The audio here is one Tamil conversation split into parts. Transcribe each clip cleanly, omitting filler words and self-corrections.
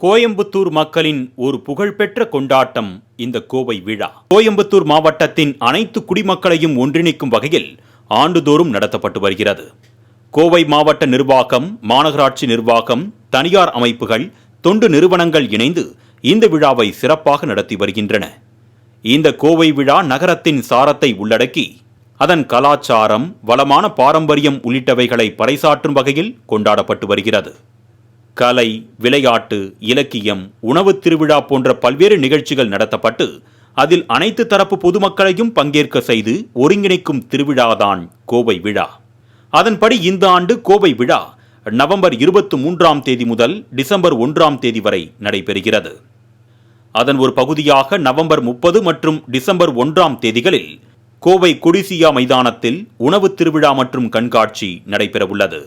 கோயம்புத்தூர் மக்களின் ஒரு புகழ்பெற்ற கொண்டாட்டம் இந்த கோவை விழா. கோயம்புத்தூர் மாவட்டத்தின் அனைத்து குடிமக்களையும் ஒன்றிணைக்கும் வகையில் ஆண்டுதோறும் நடத்தப்பட்டு வருகிறது. கோவை மாவட்ட நிர்வாகம், மாநகராட்சி நிர்வாகம், தனியார் அமைப்புகள், தொண்டு நிறுவனங்கள் இணைந்து இந்த விழாவை சிறப்பாக நடத்தி வருகின்றன. இந்த கோவை விழா நகரத்தின் சாரத்தை உள்ளடக்கி அதன் கலாச்சாரம், வளமான பாரம்பரியம் உள்ளிட்டவைகளை பறைசாற்றும் வகையில் கொண்டாடப்பட்டு வருகிறது. கலை, விளையாட்டு, இலக்கியம், உணவு திருவிழா போன்ற பல்வேறு நிகழ்ச்சிகள் நடத்தப்பட்டு அதில் அனைத்து தரப்பு பொதுமக்களையும் பங்கேற்க செய்து ஒருங்கிணைக்கும் திருவிழாதான் கோவை விழா. அதன்படி இந்த ஆண்டு கோவை விழா நவம்பர் 23ஆம் தேதி முதல் டிசம்பர் 1ஆம் தேதி வரை நடைபெறுகிறது. அதன் ஒரு பகுதியாக நவம்பர் 30 மற்றும் டிசம்பர் 1ஆம் தேதிகளில் கோவை கொடிசியா மைதானத்தில் உணவு திருவிழா மற்றும் கண்காட்சி நடைபெறவுள்ளது.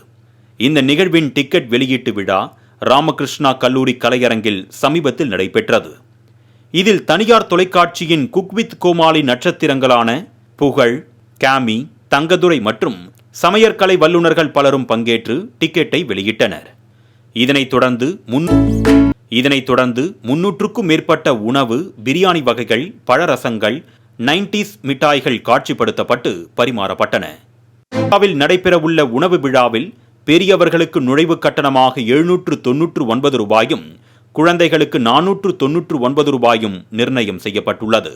இந்த நிகழ்வின் டிக்கெட் வெளியீட்டு விழா ராமகிருஷ்ணா கல்லூரி கலையரங்கில் சமீபத்தில் நடைபெற்றது. இதில் தனியார் தொலைக்காட்சியின் குக் வித் கோமாளி நட்சத்திரங்களான புகழ், காமி, தங்கதுரை மற்றும் சமையற்கலை வல்லுநர்கள் பலரும் பங்கேற்று டிக்கெட்டை வெளியிட்டனர். இதனைத் தொடர்ந்து 300க்கும் மேற்பட்ட உணவு, பிரியாணி வகைகள், பழரசங்கள், 90s மிட்டாய்கள் காட்சிப்படுத்தப்பட்டு பரிமாறப்பட்டன. விழாவில் நடைபெறவுள்ள உணவு விழாவில் பெரியவர்களுக்கு நுழைவு கட்டணமாக 799 ரூபாயும், குழந்தைகளுக்கு 499 ரூபாயும் நிர்ணயம் செய்யப்பட்டுள்ளது.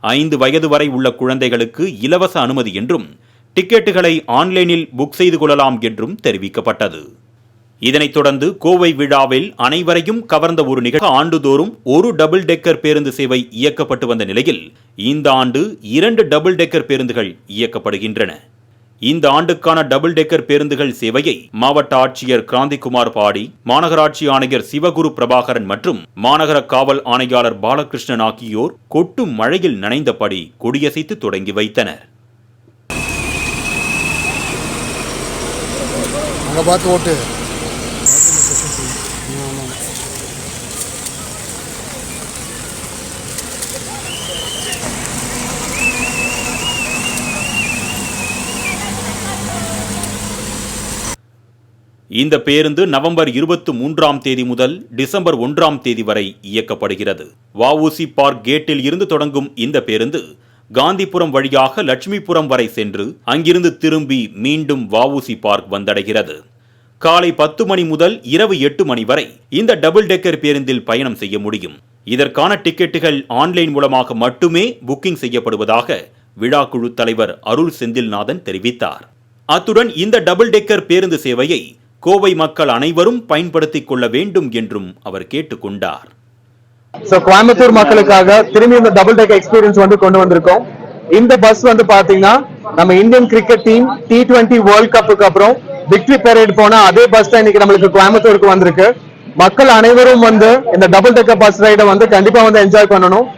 5 வயது வரை உள்ள குழந்தைகளுக்கு இலவச அனுமதி என்றும் டிக்கெட்டுகளை ஆன்லைனில் புக் செய்து கொள்ளலாம் என்றும் தெரிவிக்கப்பட்டது. இதனைத் தொடர்ந்து கோவை விழாவில் அனைவரையும் கவர்ந்த ஒரு நிகழ்ச்சி. ஆண்டுதோறும் ஒரு டபுள் டெக்கர் பேருந்து சேவை இயக்கப்பட்டு வந்த நிலையில் இந்த ஆண்டு 2 டபுள் டெக்கர் பேருந்துகள் இயக்கப்படுகின்றன. இந்த ஆண்டுக்கான டபுள் டெக்கர் பேருந்துகள் சேவையை மாவட்ட ஆட்சியர் கிராந்திகுமார் பாடி, மாநகராட்சி ஆணையர் சிவகுரு பிரபாகரன் மற்றும் மாநகர காவல் ஆணையாளர் பாலகிருஷ்ணன் ஆகியோர் கொட்டும் மழையில் நனைந்தபடி கொடியசைத்து தொடங்கி வைத்தனர். இந்த பேருந்து நவம்பர் 23ஆம் தேதி முதல் டிசம்பர் 1ஆம் தேதி வரை இயக்கப்படுகிறது. வஉசி பார்க் கேட்டில் இருந்து தொடங்கும் இந்த பேருந்து காந்திபுரம் வழியாக லட்சுமிபுரம் வரை சென்று அங்கிருந்து திரும்பி மீண்டும் வஉசி பார்க் வந்தடைகிறது. காலை 10 மணி முதல் இரவு 8 மணி வரை இந்த டபுள் டெக்கர் பேருந்தில் பயணம் செய்ய முடியும். இதற்கான டிக்கெட்டுகள் ஆன்லைன் மூலமாக மட்டுமே புக்கிங் செய்யப்படுவதாக விழா குழு தலைவர் அருள் செந்தில்நாதன் தெரிவித்தார். அத்துடன் இந்த டபுள் டெக்கர் பேருந்து சேவையை கோவை மக்கள் அனைவரும் பயன்படுத்திக் கொள்ள வேண்டும் என்றும் அவர் கேட்டுக்கொண்டார். கோயம்புத்தூர் மக்களுக்காக திரும்பி இந்த டபுள் டெக்கர் எக்ஸ்பீரியன்ஸ் கொண்டு வந்திருக்கோம். இந்த பஸ் பாத்தீங்கன்னா நம்ம Indian cricket team T20 world கப்புக்கு அப்புறம் விக்டரி பரேட் போன அதே பஸ் தான் இன்னைக்கு நம்மளுக்கு கோயம்புத்தூருக்கு வந்திருக்கு. மக்கள் அனைவரும் இந்த டபுள் டெக்கர் பஸ் ரைடை கண்டிப்பா என்ஜாய் பண்ணணும்.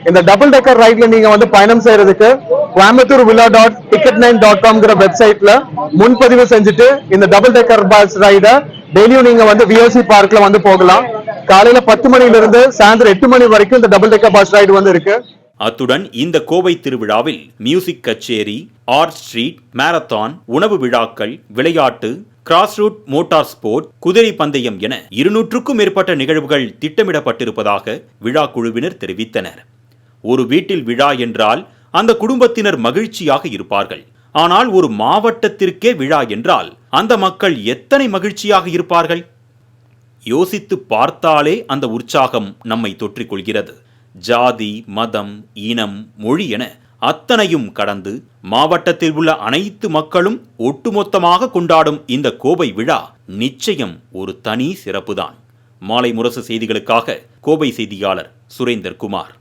இந்த டபுள் டெக்கர் ரைட்ல நீங்க பயணம் செய்யறதுக்கு கோயம்புத்தூர் villa.ticket9.com வெப்சைட்ல முன்பதிவு செஞ்சுட்டு இந்த டபுள் டெக்கர் பஸ் ரைட டெய்லியும் நீங்க VOC பார்க்ல போகலாம். காலையில 10 மணிலிருந்து சாயந்தரம் 8 மணி வரைக்கும் இந்த டபுள் டெக்கர் பஸ் ரைடு இருக்கு. அத்துடன் இந்த கோவை திருவிழாவில் மியூசிக் கச்சேரி, ஆர்ட் ஸ்ட்ரீட், மாரத்தான், உணவு விழாக்கள், விளையாட்டு, கிராஸ் ரூட் மோட்டார் ஸ்போர்ட், குதிரை பந்தயம் என 200க்கும் மேற்பட்ட நிகழ்வுகள் திட்டமிடப்பட்டிருப்பதாக விழா குழுவினர் தெரிவித்தனர். ஒரு வீட்டில் விழா என்றால் அந்த குடும்பத்தினர் மகிழ்ச்சியாக இருப்பார்கள். ஆனால் ஒரு மாவட்டத்திற்கே விழா என்றால் அந்த மக்கள் எத்தனை மகிழ்ச்சியாக இருப்பார்கள்? யோசித்து பார்த்தாலே அந்த உற்சாகம் நம்மை தொற்றிக்கொள்கிறது. ஜாதி, மதம், இனம், மொழி என அத்தனையும் கடந்து மாவட்டத்தில் உள்ள அனைத்து மக்களும் ஒட்டுமொத்தமாக கொண்டாடும் இந்த கோவை விழா நிச்சயம் ஒரு தனி சிறப்புதான். மாலை முரசு செய்திகளுக்காக கோவை செய்தியாளர் சுரேந்தர் குமார்.